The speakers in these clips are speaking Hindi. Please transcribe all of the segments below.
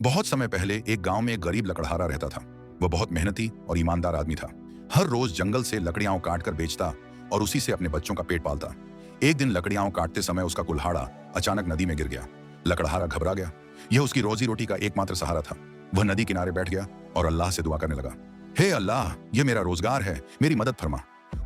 बहुत समय पहले एक गांव में एक गरीब लकड़हारा रहता था। वह बहुत मेहनती और ईमानदार आदमी था। हर रोज जंगल से लकड़ियां काट कर बेचता और उसी से अपने बच्चों का पेट पालता। एक दिन लकड़ियां काटते समय उसका कुल्हाड़ा अचानक नदी में गिर गया। लकड़हारा घबरा गया। यह उसकी रोजी रोटी का एकमात्र सहारा था। वह नदी किनारे बैठ गया और अल्लाह से दुआ करने लगा, हे अल्लाह, यह मेरा रोजगार है, मेरी मदद फरमा।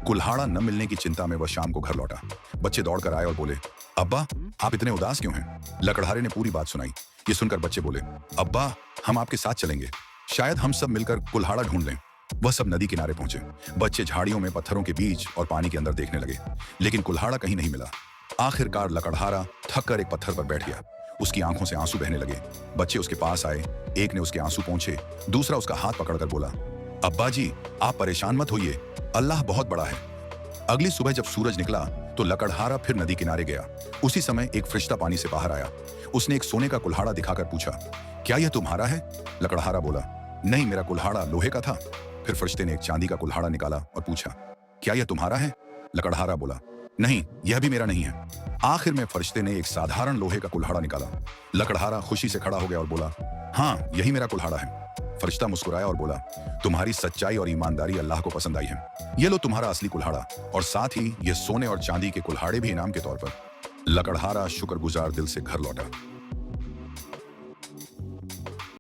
कुल्हाड़ा न मिलने की चिंता में वह शाम को घर लौटा। बच्चे दौड़कर आए और बोले, अब्बा, आप इतने उदास क्यों हैं? लकड़हारे ने पूरी बात सुनाई। ये सुनकर बच्चे बोले, अब्बा, हम आपके साथ चलेंगे, शायद हम सब मिलकर कुल्हाड़ा ढूंढ लें। वह सब नदी किनारे पहुंचे। बच्चे झाड़ियों में, पत्थरों के बीच और पानी के अंदर देखने लगे, लेकिन कुल्हाड़ा कहीं नहीं मिला। आखिरकार लकड़हारा थक कर एक पत्थर पर बैठ गया। उसकी आंखों से आंसू बहने लगे। बच्चे उसके पास आए। एक ने उसके आंसू पोंछे, दूसरा उसका हाथ पकड़कर बोला, अब्बा जी, आप परेशान मत होइए, अल्लाह बहुत बड़ा है। अगली सुबह जब सूरज निकला तो लकड़हारा फिर नदी किनारे गया। उसी समय एक फरिश्ता पानी से बाहर आया। उसने एक सोने का कुल्हाड़ा दिखाकर पूछा, क्या यह तुम्हारा है? लकड़हारा बोला, नहीं, मेरा कुल्हाड़ा लोहे का था। फिर फरिश्ते ने एक चांदी का कुल्हाड़ा निकाला और पूछा, क्या यह तुम्हारा है? लकड़हारा बोला, नहीं, यह भी मेरा नहीं है। आखिर में फरिश्ते ने एक साधारण लोहे का कुल्हाड़ा निकाला। लकड़हारा खुशी से खड़ा हो गया और बोला, हाँ, यही मेरा कुल्हाड़ा है। फरिश्ता मुस्कुराया और बोला, तुम्हारी सच्चाई और ईमानदारी अल्लाह को पसंद आई है। ये लो तुम्हारा असली कुल्हाड़ा, और साथ ही ये सोने और चांदी के कुल्हाड़े भी इनाम के तौर पर। लकड़हारा शुक्रगुजार दिल से घर लौटा।